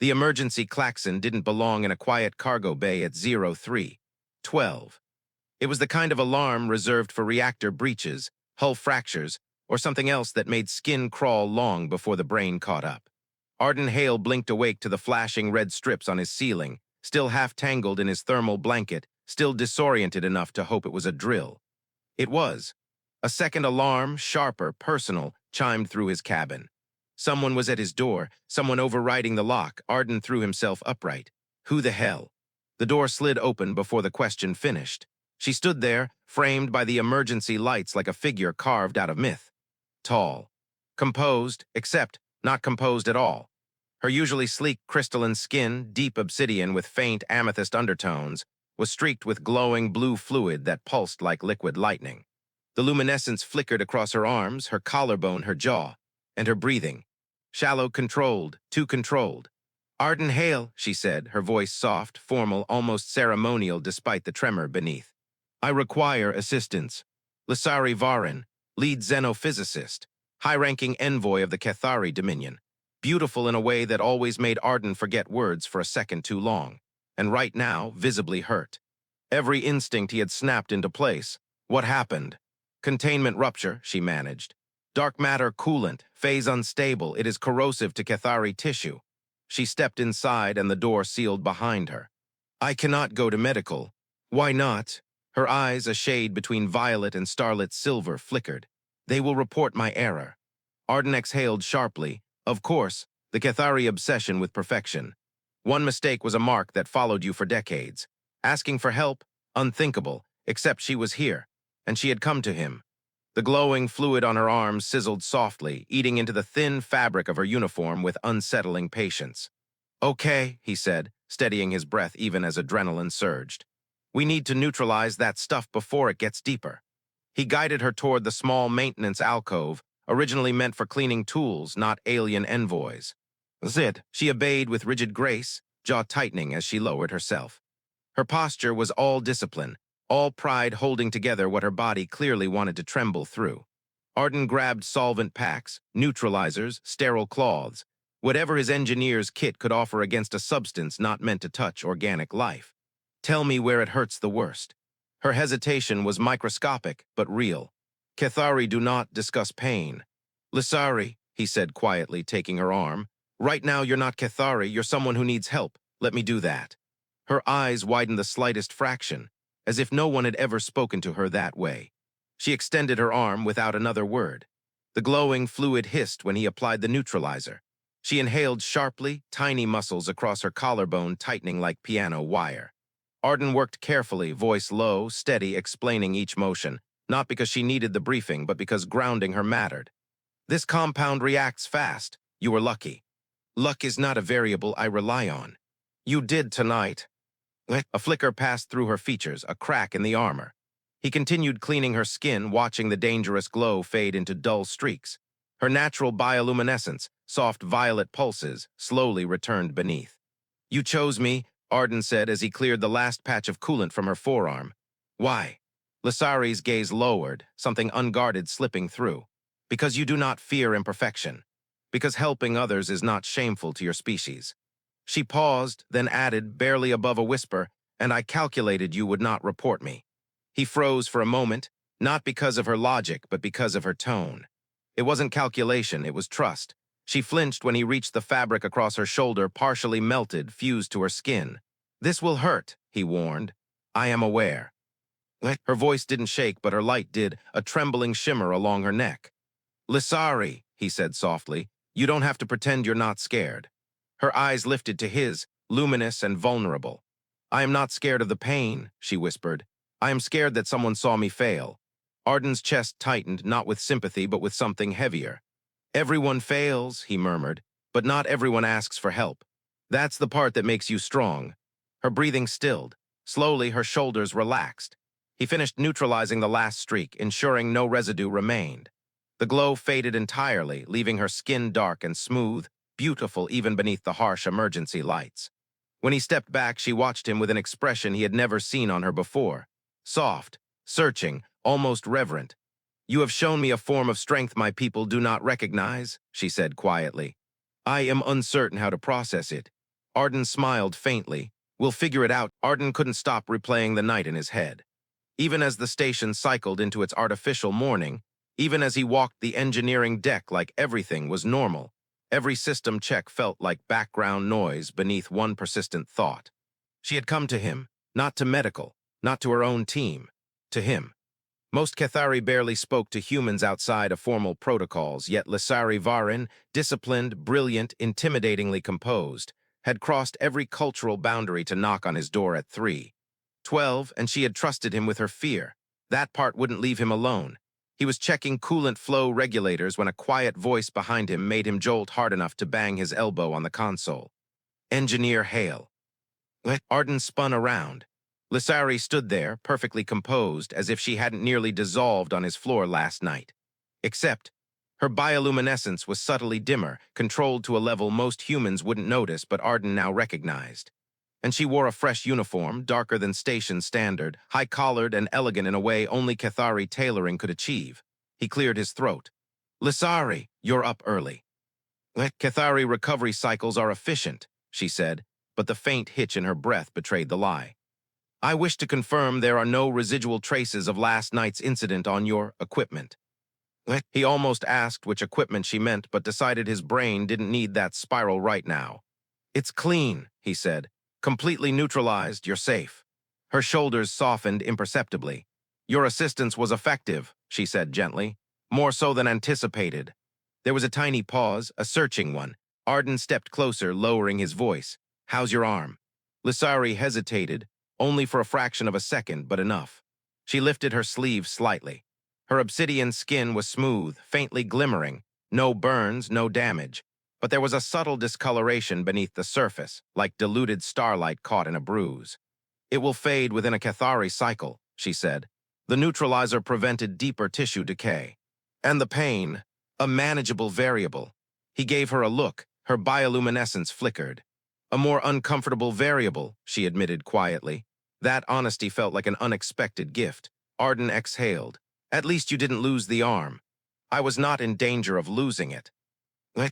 The emergency klaxon didn't belong in a quiet cargo bay at 0312. It was the kind of alarm reserved for reactor breaches, hull fractures, or something else that made skin crawl long before the brain caught up. Arden Hale blinked awake to the flashing red strips on his ceiling, still half tangled in his thermal blanket, still disoriented enough to hope it was a drill. It was. A second alarm, sharper, personal, chimed through his cabin. Someone was at his door, someone overriding the lock. Arden threw himself upright. Who the hell? The door slid open before the question finished. She stood there, framed by the emergency lights like a figure carved out of myth. Tall. Composed, except not composed at all. Her usually sleek crystalline skin, deep obsidian with faint amethyst undertones, was streaked with glowing blue fluid that pulsed like liquid lightning. The luminescence flickered across her arms, her collarbone, her jaw, and her breathing. Shallow, controlled, too controlled. Arden Hale, she said, her voice soft, formal, almost ceremonial despite the tremor beneath. I require assistance. Lyssari Varyn, lead xenophysicist, high-ranking envoy of the Kethari Dominion, beautiful in a way that always made Arden forget words for a second too long, and right now visibly hurt. Every instinct he had snapped into place. What happened? Containment rupture, she managed. Dark matter coolant, phase unstable, it is corrosive to Kethari tissue. She stepped inside and the door sealed behind her. I cannot go to medical. Why not? Her eyes, a shade between violet and starlit silver, flickered. They will report my error. Arden exhaled sharply. Of course, the Kethari obsession with perfection. One mistake was a mark that followed you for decades. Asking for help? Unthinkable, except she was here, and she had come to him. The glowing fluid on her arms sizzled softly, eating into the thin fabric of her uniform with unsettling patience. Okay, he said, steadying his breath even as adrenaline surged. We need to neutralize that stuff before it gets deeper. He guided her toward the small maintenance alcove, originally meant for cleaning tools, not alien envoys. Zit, she obeyed with rigid grace, jaw tightening as she lowered herself. Her posture was all discipline, all pride holding together what her body clearly wanted to tremble through. Arden grabbed solvent packs, neutralizers, sterile cloths, whatever his engineer's kit could offer against a substance not meant to touch organic life. Tell me where it hurts the worst. Her hesitation was microscopic, but real. Kethari do not discuss pain. Lyssari, he said quietly, taking her arm. Right now you're not Kethari, you're someone who needs help. Let me do that. Her eyes widened the slightest fraction, as if no one had ever spoken to her that way. She extended her arm without another word. The glowing fluid hissed when he applied the neutralizer. She inhaled sharply, tiny muscles across her collarbone tightening like piano wire. Arden worked carefully, voice low, steady, explaining each motion, not because she needed the briefing, but because grounding her mattered. This compound reacts fast. You were lucky. Luck is not a variable I rely on. You did tonight. A flicker passed through her features, a crack in the armor. He continued cleaning her skin, watching the dangerous glow fade into dull streaks. Her natural bioluminescence, soft violet pulses, slowly returned beneath. You chose me, Arden said as he cleared the last patch of coolant from her forearm. Why? Lyssari's gaze lowered, something unguarded slipping through. Because you do not fear imperfection. Because helping others is not shameful to your species. She paused, then added, barely above a whisper, and I calculated you would not report me. He froze for a moment, not because of her logic, but because of her tone. It wasn't calculation, it was trust. She flinched when he reached the fabric across her shoulder, partially melted, fused to her skin. This will hurt, he warned. I am aware. Her voice didn't shake, but her light did, a trembling shimmer along her neck. Lyssari, he said softly, you don't have to pretend you're not scared. Her eyes lifted to his, luminous and vulnerable. I am not scared of the pain, she whispered. I am scared that someone saw me fail. Arden's chest tightened, not with sympathy, but with something heavier. Everyone fails, he murmured, but not everyone asks for help. That's the part that makes you strong. Her breathing stilled. Slowly, her shoulders relaxed. He finished neutralizing the last streak, ensuring no residue remained. The glow faded entirely, leaving her skin dark and smooth, beautiful even beneath the harsh emergency lights. When he stepped back, she watched him with an expression he had never seen on her before. Soft, searching, almost reverent. You have shown me a form of strength my people do not recognize, she said quietly. I am uncertain how to process it. Arden smiled faintly. We'll figure it out. Arden couldn't stop replaying the night in his head. Even as the station cycled into its artificial morning, even as he walked the engineering deck like everything was normal, every system check felt like background noise beneath one persistent thought. She had come to him, not to medical, not to her own team, to him. Most Kethari barely spoke to humans outside of formal protocols, yet Lyssari Varyn, disciplined, brilliant, intimidatingly composed, had crossed every cultural boundary to knock on his door at 3:12, and she had trusted him with her fear. That part wouldn't leave him alone. He was checking coolant flow regulators when a quiet voice behind him made him jolt hard enough to bang his elbow on the console. Engineer Hale. Arden spun around. Lyssari stood there, perfectly composed, as if she hadn't nearly dissolved on his floor last night. Except, her bioluminescence was subtly dimmer, controlled to a level most humans wouldn't notice but Arden now recognized. And she wore a fresh uniform, darker than station standard, high-collared and elegant in a way only Kethari tailoring could achieve. He cleared his throat. Lyssari, you're up early. Kethari recovery cycles are efficient, she said, but the faint hitch in her breath betrayed the lie. I wish to confirm there are no residual traces of last night's incident on your equipment. He almost asked which equipment she meant, but decided his brain didn't need that spiral right now. It's clean, he said. Completely neutralized, you're safe. Her shoulders softened imperceptibly. Your assistance was effective, she said gently. More so than anticipated. There was a tiny pause, a searching one. Arden stepped closer, lowering his voice. How's your arm? Lyssari hesitated, only for a fraction of a second, but enough. She lifted her sleeve slightly. Her obsidian skin was smooth, faintly glimmering. No burns, no damage. But there was a subtle discoloration beneath the surface, like diluted starlight caught in a bruise. It will fade within a Kethari cycle, she said. The neutralizer prevented deeper tissue decay. And the pain, a manageable variable. He gave her a look, her bioluminescence flickered. A more uncomfortable variable, she admitted quietly. That honesty felt like an unexpected gift. Arden exhaled. At least you didn't lose the arm. I was not in danger of losing it.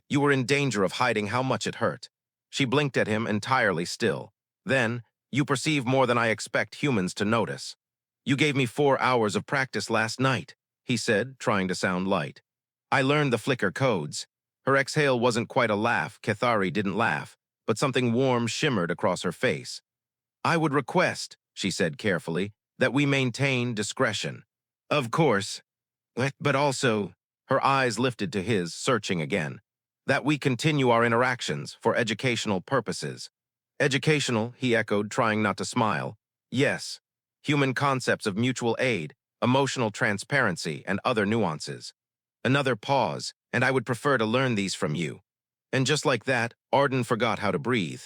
You were in danger of hiding how much it hurt. She blinked at him entirely still. Then, you perceive more than I expect humans to notice. You gave me 4 hours of practice last night, he said, trying to sound light. I learned the flicker codes. Her exhale wasn't quite a laugh. Kethari didn't laugh, but something warm shimmered across her face. I would request, she said carefully, that we maintain discretion. Of course. But also, her eyes lifted to his, searching again. That we continue our interactions for educational purposes. Educational, he echoed, trying not to smile. Yes. Human concepts of mutual aid, emotional transparency, and other nuances. Another pause, and I would prefer to learn these from you. And just like that, Arden forgot how to breathe.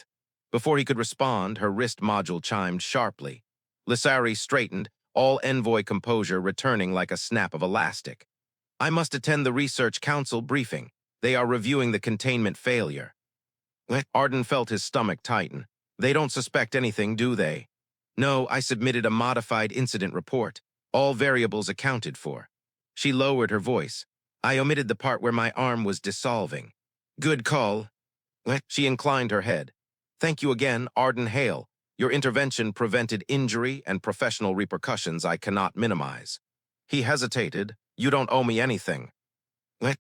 Before he could respond, her wrist module chimed sharply. Lyssari straightened, all envoy composure returning like a snap of elastic. I must attend the Research Council briefing. They are reviewing the containment failure. Arden felt his stomach tighten. They don't suspect anything, do they? No, I submitted a modified incident report. All variables accounted for. She lowered her voice. I omitted the part where my arm was dissolving. Good call. She inclined her head. Thank you again, Arden Hale. Your intervention prevented injury and professional repercussions I cannot minimize. He hesitated. You don't owe me anything.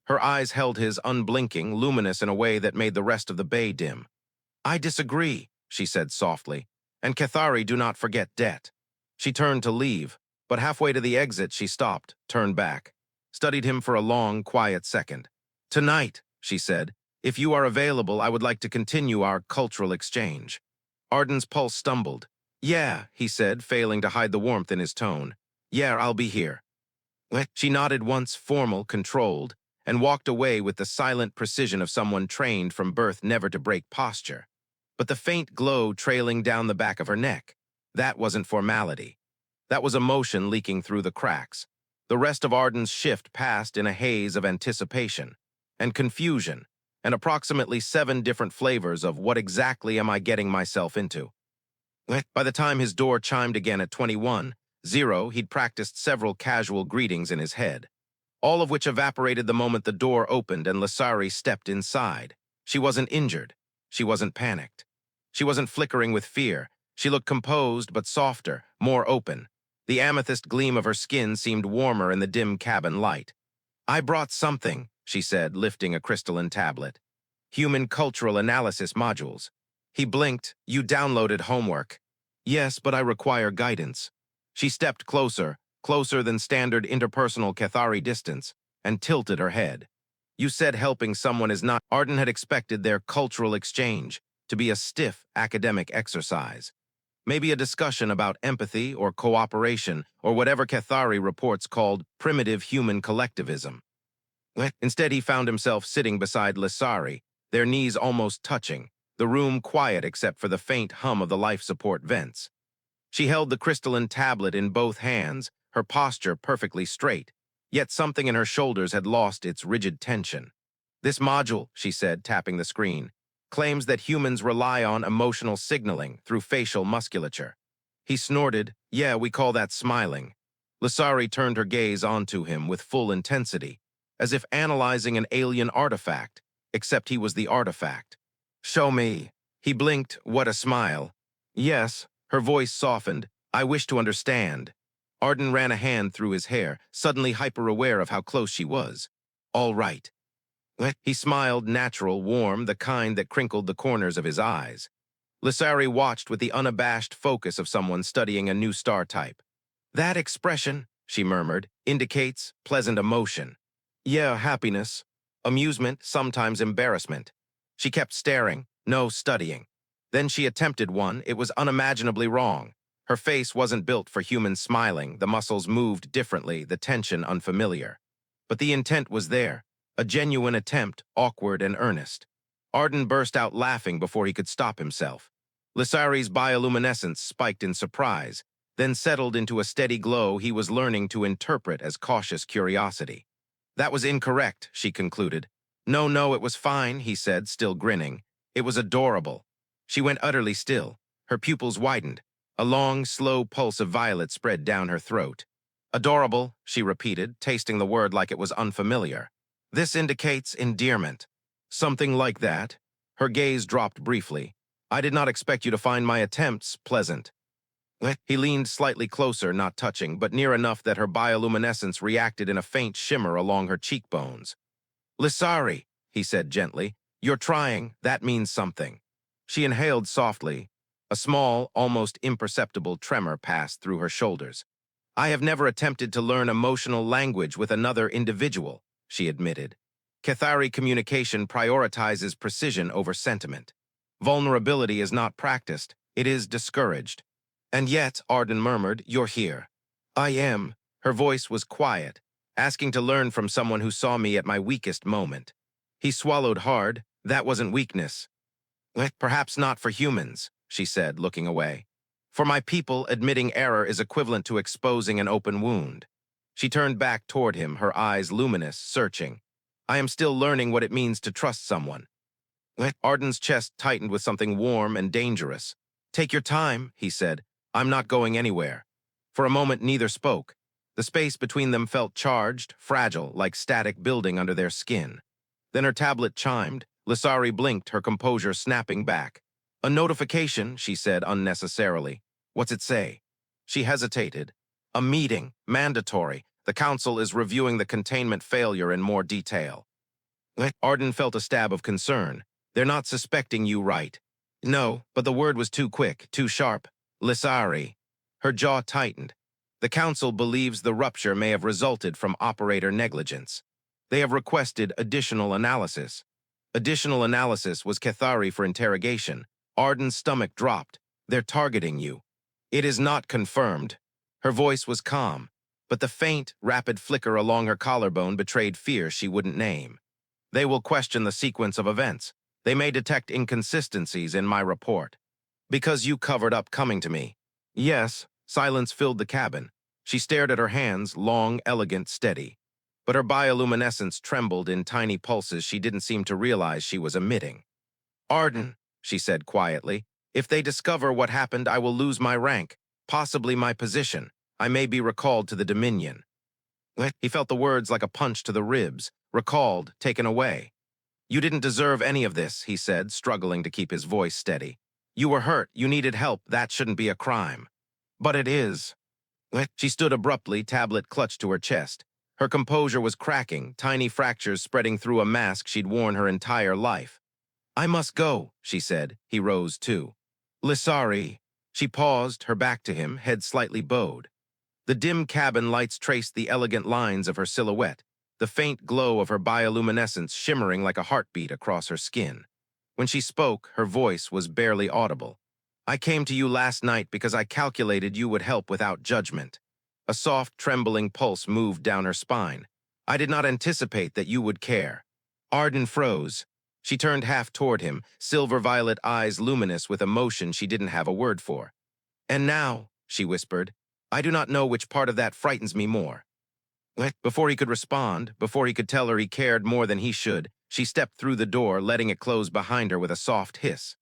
Her eyes held his, unblinking, luminous in a way that made the rest of the bay dim. I disagree, she said softly, and Kethari do not forget debt. She turned to leave, but halfway to the exit she stopped, turned back, studied him for a long, quiet second. Tonight, she said, if you are available, I would like to continue our cultural exchange. Arden's pulse stumbled. Yeah, he said, failing to hide the warmth in his tone. Yeah, I'll be here. She nodded once, formal, controlled, and walked away with the silent precision of someone trained from birth never to break posture. But the faint glow trailing down the back of her neck, that wasn't formality. That was emotion leaking through the cracks. The rest of Arden's shift passed in a haze of anticipation and confusion, and approximately 7 different flavors of what exactly am I getting myself into. By the time his door chimed again at 21:00, he'd practiced several casual greetings in his head, all of which evaporated the moment the door opened and Lyssari stepped inside. She wasn't injured. She wasn't panicked. She wasn't flickering with fear. She looked composed but softer, more open. The amethyst gleam of her skin seemed warmer in the dim cabin light. "I brought something," she said, lifting a crystalline tablet. "Human cultural analysis modules." He blinked. "You downloaded homework." "Yes, but I require guidance." She stepped closer, closer than standard interpersonal Kethari distance, and tilted her head. "You said helping someone is not—" Arden had expected their cultural exchange to be a stiff academic exercise. Maybe a discussion about empathy or cooperation or whatever Kethari reports called primitive human collectivism. Instead, he found himself sitting beside Lyssari, their knees almost touching, the room quiet except for the faint hum of the life support vents. She held the crystalline tablet in both hands, her posture perfectly straight, yet something in her shoulders had lost its rigid tension. "This module," she said, tapping the screen, "claims that humans rely on emotional signaling through facial musculature." He snorted. "Yeah, we call that smiling." Lyssari turned her gaze onto him with full intensity, as if analyzing an alien artifact, except he was the artifact. "Show me." He blinked. "What a smile." "Yes." Her voice softened. "I wish to understand." Arden ran a hand through his hair, suddenly hyper-aware of how close she was. "All right." He smiled, natural, warm, the kind that crinkled the corners of his eyes. Lyssari watched with the unabashed focus of someone studying a new star type. "That expression," she murmured, "indicates pleasant emotion." "Yeah, happiness. Amusement, sometimes embarrassment." She kept staring, no studying. Then she attempted one. It was unimaginably wrong. Her face wasn't built for human smiling. The muscles moved differently, the tension unfamiliar. But the intent was there. A genuine attempt, awkward and earnest. Arden burst out laughing before he could stop himself. Lyssari's bioluminescence spiked in surprise, then settled into a steady glow he was learning to interpret as cautious curiosity. "That was incorrect," she concluded. No, it was fine," he said, still grinning. "It was adorable." She went utterly still. Her pupils widened. A long, slow pulse of violet spread down her throat. "Adorable," she repeated, tasting the word like it was unfamiliar. "This indicates endearment." "Something like that." Her gaze dropped briefly. "I did not expect you to find my attempts pleasant." He leaned slightly closer, not touching, but near enough that her bioluminescence reacted in a faint shimmer along her cheekbones. "Lyssari," he said gently, "you're trying. That means something." She inhaled softly. A small, almost imperceptible tremor passed through her shoulders. "I have never attempted to learn emotional language with another individual," she admitted. "Kethari communication prioritizes precision over sentiment. Vulnerability is not practiced, it is discouraged." "And yet," Arden murmured, "you're here." "I am." Her voice was quiet, asking to learn from someone who saw me at my weakest moment. He swallowed hard. "That wasn't weakness." "Perhaps not for humans," she said, looking away. "For my people, admitting error is equivalent to exposing an open wound." She turned back toward him, her eyes luminous, searching. "I am still learning what it means to trust someone." Arden's chest tightened with something warm and dangerous. "Take your time," he said. "I'm not going anywhere." For a moment, neither spoke. The space between them felt charged, fragile, like static building under their skin. Then her tablet chimed. Lyssari blinked, her composure snapping back. "A notification," she said unnecessarily. "What's it say?" She hesitated. "A meeting, mandatory. The council is reviewing the containment failure in more detail." Arden felt a stab of concern. "They're not suspecting you, right?" "No," but the word was too quick, too sharp. "Lyssari." Her jaw tightened. "The council believes the rupture may have resulted from operator negligence. They have requested additional analysis." Additional analysis was Kethari for interrogation. Arden's stomach dropped. "They're targeting you." "It is not confirmed." Her voice was calm, but the faint, rapid flicker along her collarbone betrayed fear she wouldn't name. "They will question the sequence of events. They may detect inconsistencies in my report." "Because you covered up coming to me." "Yes." Silence filled the cabin. She stared at her hands, long, elegant, steady. But her bioluminescence trembled in tiny pulses she didn't seem to realize she was emitting. "Arden," she said quietly, "if they discover what happened, I will lose my rank, possibly my position. I may be recalled to the Dominion." He felt the words like a punch to the ribs. Recalled, taken away. "You didn't deserve any of this," he said, struggling to keep his voice steady. You were hurt, you needed help, that shouldn't be a crime. But it is. She stood abruptly, tablet clutched to her chest. Her composure was cracking, tiny fractures spreading through a mask she'd worn her entire life. I must go, she said. He rose too. Lyssari. She paused, her back to him, head slightly bowed. The dim cabin lights traced the elegant lines of her silhouette, the faint glow of her bioluminescence shimmering like a heartbeat across her skin. When she spoke, her voice was barely audible. I came to you last night because I calculated you would help without judgment. A soft, trembling pulse moved down her spine. I did not anticipate that you would care. Arden froze. She turned half toward him, silver-violet eyes luminous with emotion she didn't have a word for. And now, she whispered, I do not know which part of that frightens me more. Before he could respond, before he could tell her he cared more than he should, she stepped through the door, letting it close behind her with a soft hiss.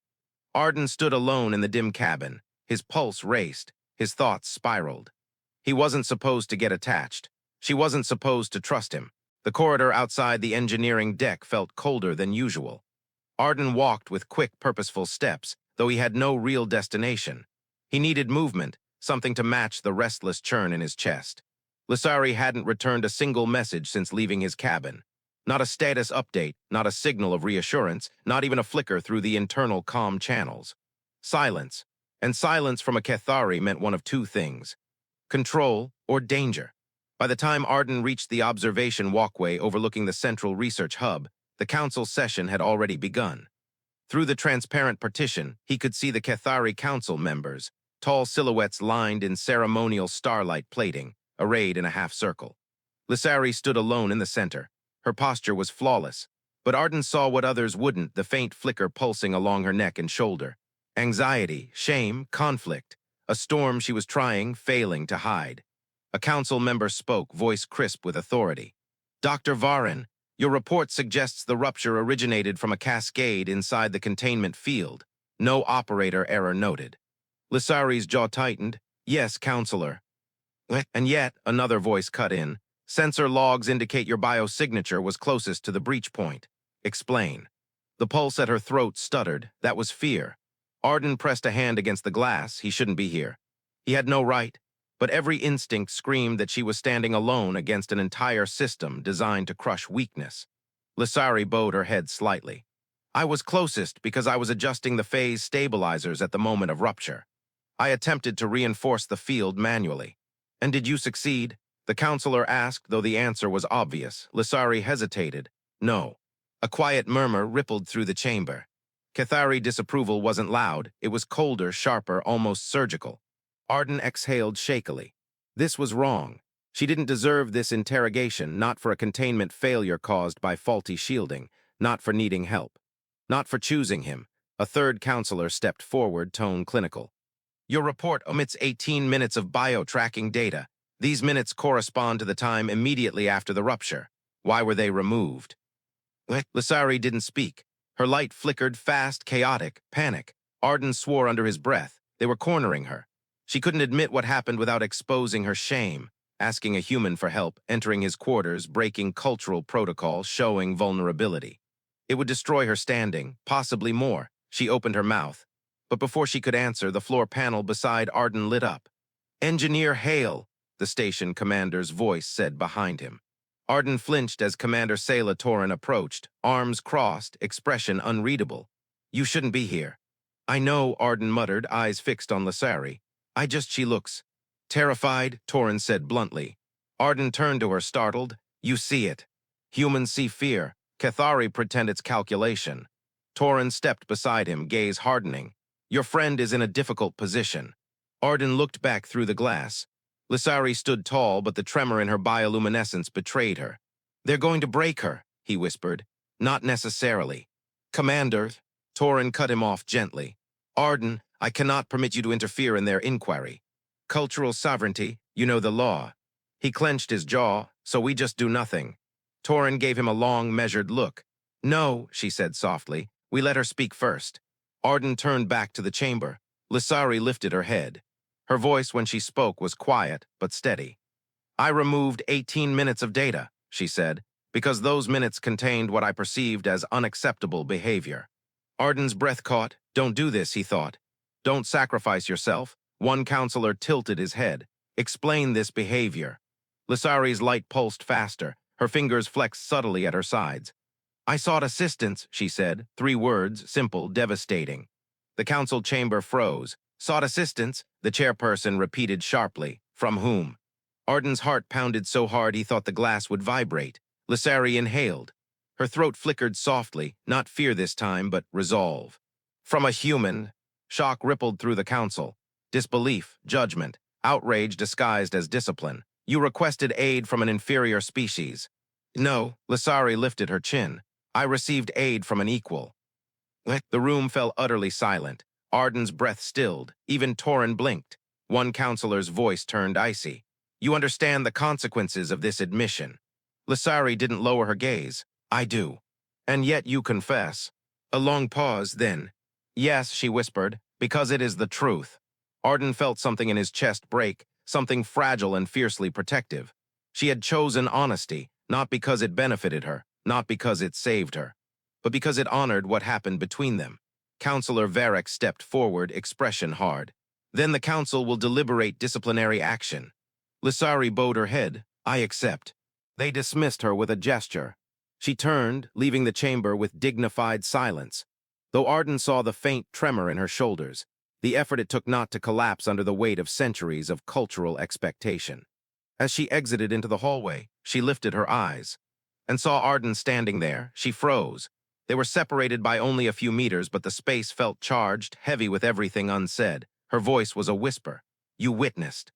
Arden stood alone in the dim cabin. His pulse raced, his thoughts spiraled. He wasn't supposed to get attached. She wasn't supposed to trust him. The corridor outside the engineering deck felt colder than usual. Arden walked with quick, purposeful steps, though he had no real destination. He needed movement, something to match the restless churn in his chest. Lyssari hadn't returned a single message since leaving his cabin. Not a status update, not a signal of reassurance, not even a flicker through the internal comm channels. Silence. And silence from a Kethari meant one of two things: control or danger. By the time Arden reached the observation walkway overlooking the central research hub, the council session had already begun. Through the transparent partition, he could see the Kethari council members, tall silhouettes lined in ceremonial starlight plating, arrayed in a half-circle. Lyssari stood alone in the center. Her posture was flawless, but Arden saw what others wouldn't, the faint flicker pulsing along her neck and shoulder. Anxiety, shame, conflict, a storm she was failing to hide. A council member spoke, voice crisp with authority. Dr. Varyn, your report suggests the rupture originated from a cascade inside the containment field. No operator error noted. Lyssari's jaw tightened. Yes, counselor. And yet, another voice cut in. Sensor logs indicate your biosignature was closest to the breach point. Explain. The pulse at her throat stuttered. That was fear. Arden pressed a hand against the glass. He shouldn't be here. He had no right. But every instinct screamed that she was standing alone against an entire system designed to crush weakness. Lyssari bowed her head slightly. I was closest because I was adjusting the phase stabilizers at the moment of rupture. I attempted to reinforce the field manually. And did you succeed? The counselor asked, though the answer was obvious. Lyssari hesitated. No. A quiet murmur rippled through the chamber. Kethari disapproval wasn't loud. It was colder, sharper, almost surgical. Arden exhaled shakily. This was wrong. She didn't deserve this interrogation, not for a containment failure caused by faulty shielding, not for needing help, not for choosing him. A third counselor stepped forward, tone clinical. Your report omits 18 minutes of bio-tracking data. These minutes correspond to the time immediately after the rupture. Why were they removed? Lyssari didn't speak. Her light flickered, fast, chaotic, panic. Arden swore under his breath. They were cornering her. She couldn't admit what happened without exposing her shame, asking a human for help, entering his quarters, breaking cultural protocol, showing vulnerability. It would destroy her standing, possibly more. She opened her mouth. But before she could answer, the floor panel beside Arden lit up. Engineer Hale, the station commander's voice said behind him. Arden flinched as Commander Sayla Torin approached, arms crossed, expression unreadable. You shouldn't be here. I know, Arden muttered, eyes fixed on Lyssari. She looks terrified, Torin said bluntly. Arden turned to her, startled. You see it. Humans see fear. Kethari pretend it's calculation. Torin stepped beside him, gaze hardening. Your friend is in a difficult position. Arden looked back through the glass. Lyssari stood tall, but the tremor in her bioluminescence betrayed her. They're going to break her, he whispered. Not necessarily. Commander, Torin cut him off gently. Arden, I cannot permit you to interfere in their inquiry. Cultural sovereignty, you know the law. He clenched his jaw, so we just do nothing. Torin gave him a long, measured look. No, she said softly. We let her speak first. Arden turned back to the chamber. Lyssari lifted her head. Her voice when she spoke was quiet, but steady. I removed 18 minutes of data, she said, because those minutes contained what I perceived as unacceptable behavior. Arden's breath caught. Don't do this, he thought. Don't sacrifice yourself. One counselor tilted his head. Explain this behavior. Lyssari's light pulsed faster. Her fingers flexed subtly at her sides. I sought assistance, she said. 3 words, simple, devastating. The council chamber froze. Sought assistance, the chairperson repeated sharply. From whom? Arden's heart pounded so hard he thought the glass would vibrate. Lyssari inhaled. Her throat flickered softly, not fear this time, but resolve. From a human. Shock rippled through the council. Disbelief, judgment, outrage disguised as discipline. You requested aid from an inferior species. No, Lyssari lifted her chin. I received aid from an equal. The room fell utterly silent. Arden's breath stilled. Even Torin blinked. One counselor's voice turned icy. You understand the consequences of this admission. Lyssari didn't lower her gaze. I do. And yet you confess. A long pause, then. Yes, she whispered, because it is the truth. Arden felt something in his chest break, something fragile and fiercely protective. She had chosen honesty, not because it benefited her, not because it saved her, but because it honored what happened between them. Counselor Varyn stepped forward, expression hard. Then the council will deliberate disciplinary action. Lyssari bowed her head. I accept. They dismissed her with a gesture. She turned, leaving the chamber with dignified silence. Though Arden saw the faint tremor in her shoulders, the effort it took not to collapse under the weight of centuries of cultural expectation. As she exited into the hallway, she lifted her eyes and saw Arden standing there. She froze. They were separated by only a few meters, but the space felt charged, heavy with everything unsaid. Her voice was a whisper. You witnessed.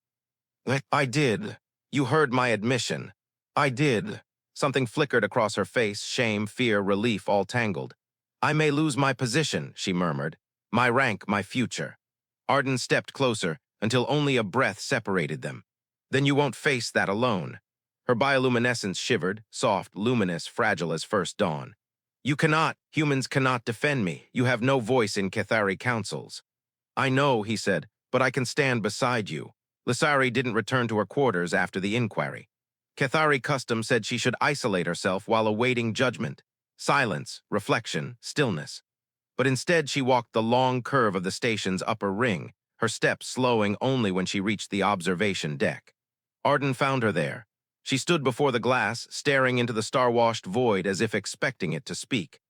I did. You heard my admission. I did. Something flickered across her face, shame, fear, relief, all tangled. I may lose my position, she murmured. My rank, my future. Arden stepped closer until only a breath separated them. Then you won't face that alone. Her bioluminescence shivered, soft, luminous, fragile as first dawn. You cannot, humans cannot defend me. You have no voice in Kethari councils. I know, he said, but I can stand beside you. Lyssari didn't return to her quarters after the inquiry. Kethari custom said she should isolate herself while awaiting judgment. Silence, reflection, stillness. But instead she walked the long curve of the station's upper ring, her steps slowing only when she reached the observation deck. Arden found her there. She stood before the glass, staring into the star-washed void as if expecting it to speak.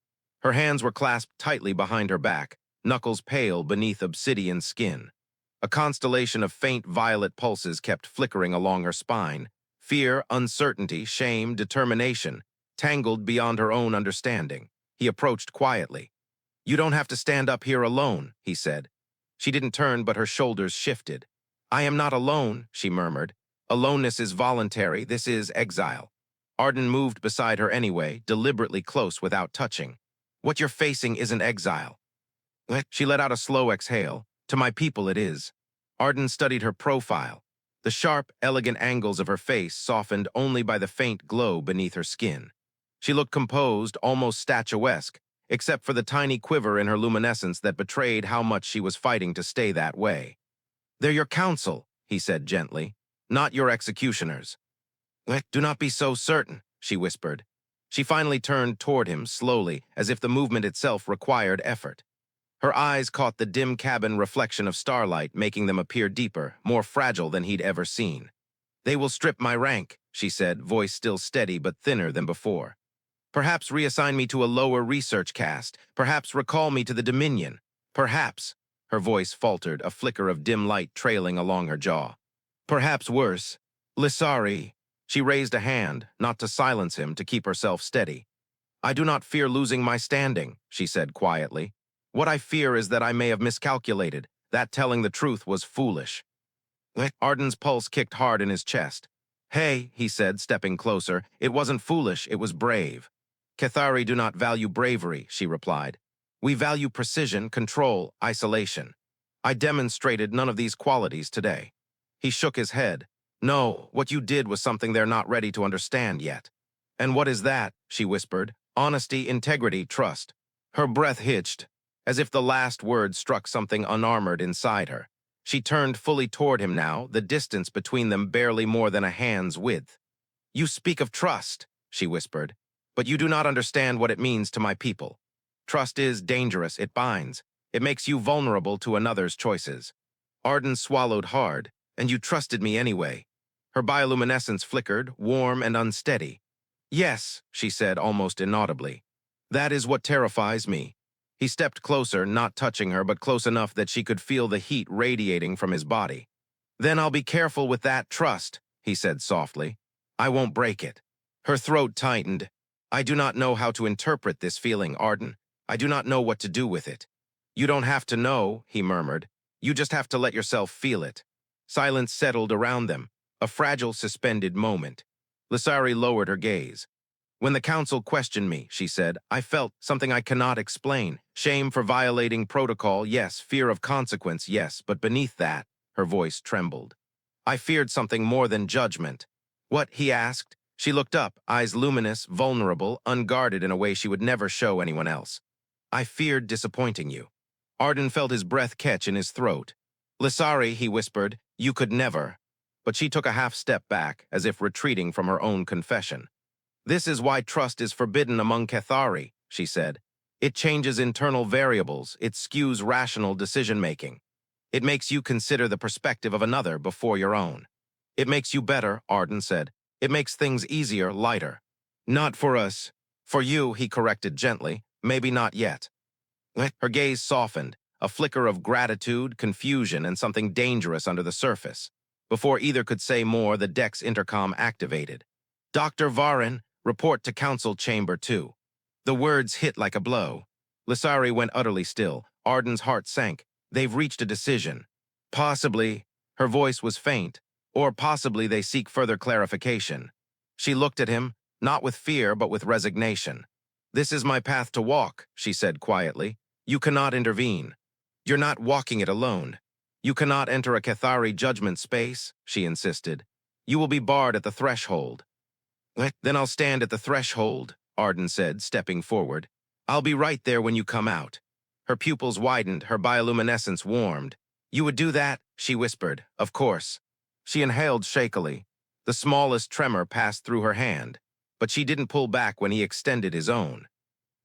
Her hands were clasped tightly behind her back, knuckles pale beneath obsidian skin. A constellation of faint violet pulses kept flickering along her spine. Fear, uncertainty, shame, determination, tangled beyond her own understanding. He approached quietly. You don't have to stand up here alone, he said. She didn't turn, but her shoulders shifted. I am not alone, she murmured. Aloneness is voluntary, this is exile. Arden moved beside her anyway, deliberately close without touching. What you're facing isn't exile. She let out a slow exhale. To my people it is. Arden studied her profile. The sharp, elegant angles of her face softened only by the faint glow beneath her skin. She looked composed, almost statuesque, except for the tiny quiver in her luminescence that betrayed how much she was fighting to stay that way. They're your counsel, he said gently, not your executioners. Do not be so certain, she whispered. She finally turned toward him slowly, as if the movement itself required effort. Her eyes caught the dim cabin reflection of starlight, making them appear deeper, more fragile than he'd ever seen. They will strip my rank, she said, voice still steady but thinner than before. Perhaps reassign me to a lower research caste. Perhaps recall me to the Dominion. Perhaps, her voice faltered, a flicker of dim light trailing along her jaw. Perhaps worse. Lyssari. She raised a hand, not to silence him, to keep herself steady. I do not fear losing my standing, she said quietly. What I fear is that I may have miscalculated, that telling the truth was foolish. Arden's pulse kicked hard in his chest. Hey, he said, stepping closer, it wasn't foolish, it was brave. Kethari do not value bravery, she replied. We value precision, control, isolation. I demonstrated none of these qualities today. He shook his head. No, what you did was something they're not ready to understand yet. And what is that? She whispered. Honesty, integrity, trust. Her breath hitched, as if the last word struck something unarmored inside her. She turned fully toward him now, the distance between them barely more than a hand's width. You speak of trust, she whispered, but you do not understand what it means to my people. Trust is dangerous, it binds. It makes you vulnerable to another's choices. Arden swallowed hard, and you trusted me anyway. Her bioluminescence flickered, warm and unsteady. Yes, she said almost inaudibly. That is what terrifies me. He stepped closer, not touching her, but close enough that she could feel the heat radiating from his body. Then I'll be careful with that trust, he said softly. I won't break it. Her throat tightened. I do not know how to interpret this feeling, Arden. I do not know what to do with it. You don't have to know, he murmured. You just have to let yourself feel it. Silence settled around them, a fragile, suspended moment. Lyssari lowered her gaze. When the council questioned me, she said, I felt something I cannot explain. Shame for violating protocol, yes. Fear of consequence, yes. But beneath that, her voice trembled. I feared something more than judgment. What? He asked. She looked up, eyes luminous, vulnerable, unguarded in a way she would never show anyone else. I feared disappointing you. Arden felt his breath catch in his throat. Lyssari, he whispered, you could never. But she took a half step back, as if retreating from her own confession. This is why trust is forbidden among Kethari, she said. It changes internal variables, it skews rational decision-making. It makes you consider the perspective of another before your own. It makes you better, Arden said. It makes things easier, lighter. Not for us. For you, he corrected gently. Maybe not yet. Her gaze softened, a flicker of gratitude, confusion, and something dangerous under the surface. Before either could say more, the deck's intercom activated. Dr. Varyn, report to Council Chamber 2. The words hit like a blow. Lyssari went utterly still. Arden's heart sank. They've reached a decision. Possibly, her voice was faint, or possibly they seek further clarification. She looked at him, not with fear but with resignation. This is my path to walk, she said quietly. You cannot intervene. You're not walking it alone. You cannot enter a Kethari judgment space, she insisted. You will be barred at the threshold. Then I'll stand at the threshold, Arden said, stepping forward. I'll be right there when you come out. Her pupils widened, her bioluminescence warmed. You would do that, she whispered. Of course. She inhaled shakily. The smallest tremor passed through her hand, but she didn't pull back when he extended his own.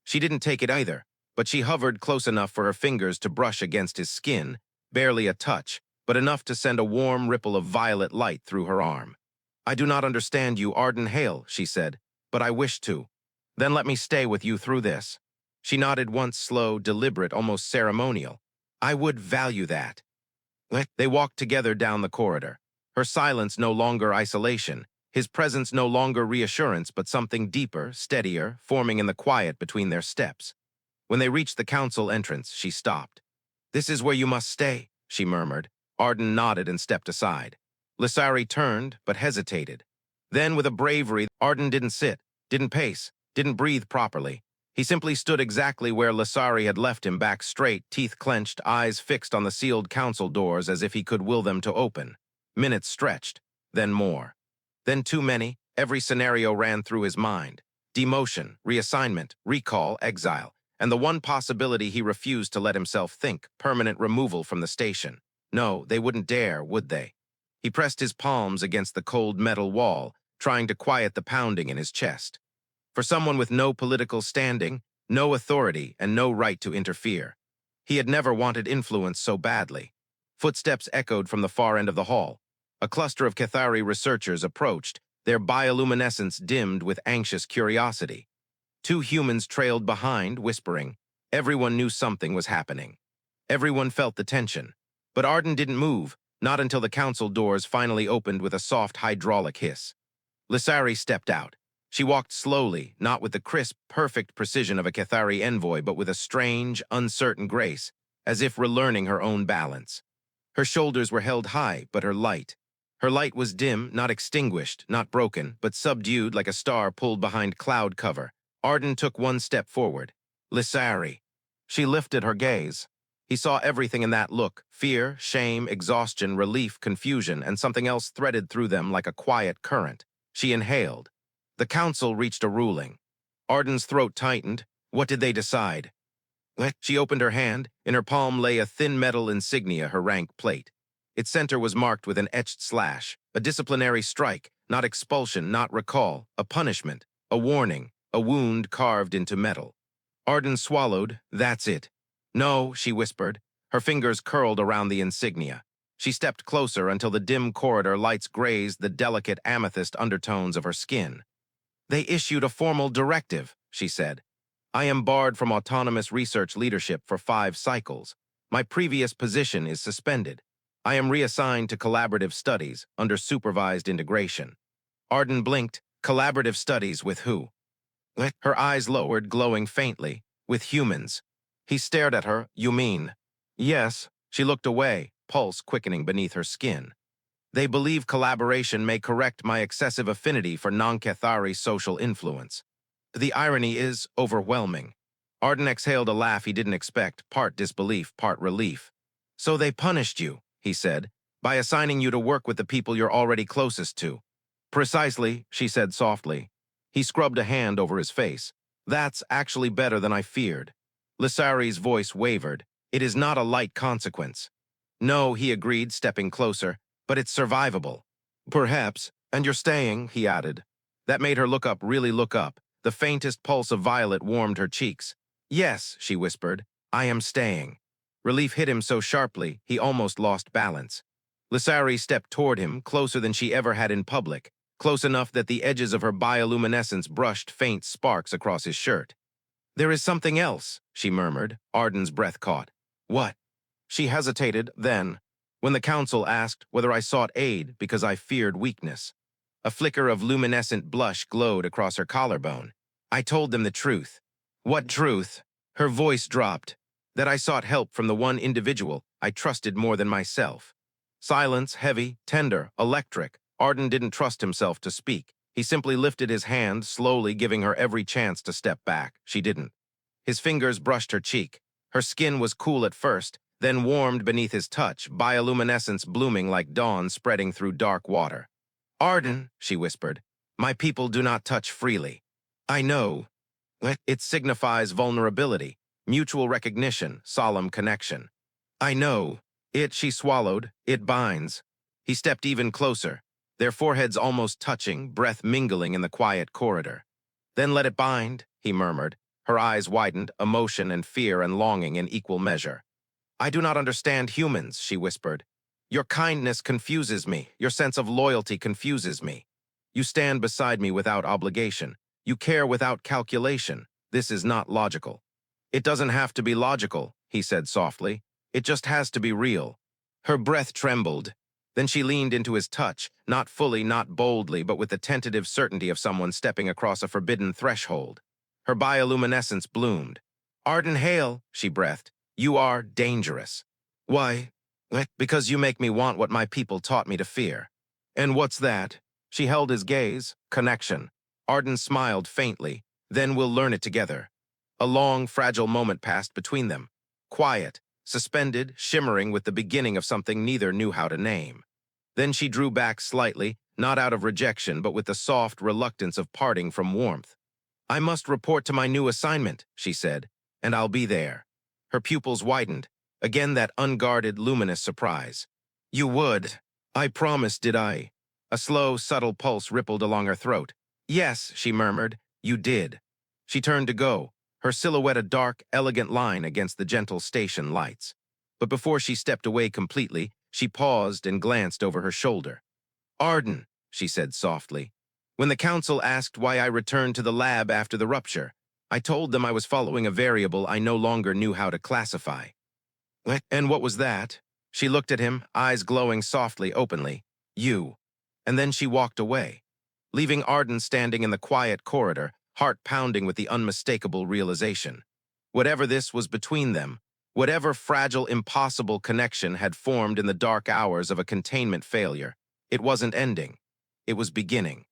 She didn't take it either, but she hovered close enough for her fingers to brush against his skin, barely a touch, but enough to send a warm ripple of violet light through her arm. I do not understand you, Arden Hale, she said, but I wish to. Then let me stay with you through this. She nodded once, slow, deliberate, almost ceremonial. I would value that. They walked together down the corridor. Her silence no longer isolation, his presence no longer reassurance, but something deeper, steadier, forming in the quiet between their steps. When they reached the council entrance, she stopped. This is where you must stay, she murmured. Arden nodded and stepped aside. Lyssari turned, but hesitated. Then, with a bravery, Arden didn't sit, didn't pace, didn't breathe properly. He simply stood exactly where Lyssari had left him, back straight, teeth clenched, eyes fixed on the sealed council doors as if he could will them to open. Minutes stretched, then more. Then too many, every scenario ran through his mind. Demotion, reassignment, recall, exile, and the one possibility he refused to let himself think, permanent removal from the station. No, they wouldn't dare, would they? He pressed his palms against the cold metal wall, trying to quiet the pounding in his chest. For someone with no political standing, no authority, and no right to interfere. He had never wanted influence so badly. Footsteps echoed from the far end of the hall. A cluster of Kethari researchers approached, their bioluminescence dimmed with anxious curiosity. Two humans trailed behind, whispering. Everyone knew something was happening. Everyone felt the tension. But Arden didn't move, not until the council doors finally opened with a soft hydraulic hiss. Lyssari stepped out. She walked slowly, not with the crisp, perfect precision of a Kethari envoy, but with a strange, uncertain grace, as if relearning her own balance. Her shoulders were held high, but her light. Her light was dim, not extinguished, not broken, but subdued like a star pulled behind cloud cover. Arden took one step forward. Lyssari. She lifted her gaze. He saw everything in that look, fear, shame, exhaustion, relief, confusion, and something else threaded through them like a quiet current. She inhaled. The council reached a ruling. Arden's throat tightened. What did they decide? She opened her hand. In her palm lay a thin metal insignia, her rank plate. Its center was marked with an etched slash, a disciplinary strike, not expulsion, not recall, a punishment, a warning, a wound carved into metal. Arden swallowed. That's it. No, she whispered. Her fingers curled around the insignia. She stepped closer until the dim corridor lights grazed the delicate amethyst undertones of her skin. They issued a formal directive, she said. I am barred from autonomous research leadership for 5 cycles. My previous position is suspended. I am reassigned to collaborative studies under supervised integration. Arden blinked. Collaborative studies with who? Her eyes lowered, glowing faintly. With humans. He stared at her. You mean? Yes. She looked away, pulse quickening beneath her skin. They believe collaboration may correct my excessive affinity for non-Kethari social influence. The irony is overwhelming. Arden exhaled a laugh he didn't expect, part disbelief, part relief. So they punished you, he said, by assigning you to work with the people you're already closest to. Precisely, she said softly. He scrubbed a hand over his face. That's actually better than I feared. Lyssari's voice wavered. It is not a light consequence. No, he agreed, stepping closer, but it's survivable. Perhaps, and you're staying, he added. That made her really look up. The faintest pulse of violet warmed her cheeks. Yes, she whispered, I am staying. Relief hit him so sharply, he almost lost balance. Lyssari stepped toward him, closer than she ever had in public, close enough that the edges of her bioluminescence brushed faint sparks across his shirt. There is something else, she murmured. Arden's breath caught. What? She hesitated, then, when the council asked whether I sought aid because I feared weakness. A flicker of luminescent blush glowed across her collarbone. I told them the truth. What truth? Her voice dropped. That I sought help from the one individual I trusted more than myself. Silence, heavy, tender, electric. Arden didn't trust himself to speak. He simply lifted his hand, slowly giving her every chance to step back. She didn't. His fingers brushed her cheek. Her skin was cool at first, then warmed beneath his touch, bioluminescence blooming like dawn spreading through dark water. Arden, she whispered, my people do not touch freely. I know. It signifies vulnerability, mutual recognition, solemn connection. I know. She swallowed, it binds. He stepped even closer, their foreheads almost touching, breath mingling in the quiet corridor. Then let it bind, he murmured. Her eyes widened, emotion and fear and longing in equal measure. I do not understand humans, she whispered. Your kindness confuses me. Your sense of loyalty confuses me. You stand beside me without obligation. You care without calculation. This is not logical. It doesn't have to be logical, he said softly. It just has to be real. Her breath trembled. Then she leaned into his touch, not fully, not boldly, but with the tentative certainty of someone stepping across a forbidden threshold. Her bioluminescence bloomed. Arden Hale, she breathed, you are dangerous. Why? Because you make me want what my people taught me to fear. And what's that? She held his gaze. Connection. Arden smiled faintly. Then we'll learn it together. A long, fragile moment passed between them. Quiet, suspended, shimmering with the beginning of something neither knew how to name. Then she drew back slightly, not out of rejection, but with the soft reluctance of parting from warmth. I must report to my new assignment, she said, and I'll be there. Her pupils widened. Again that unguarded, luminous surprise. You would. I promised, did I? A slow, subtle pulse rippled along her throat. Yes, she murmured, you did. She turned to go, her silhouette a dark, elegant line against the gentle station lights. But before she stepped away completely, she paused and glanced over her shoulder. Arden, she said softly. When the council asked why I returned to the lab after the rupture, I told them I was following a variable I no longer knew how to classify. And what was that? She looked at him, eyes glowing softly, openly. You. And then she walked away, leaving Arden standing in the quiet corridor, heart pounding with the unmistakable realization. Whatever this was between them, whatever fragile, impossible connection had formed in the dark hours of a containment failure, it wasn't ending. It was beginning.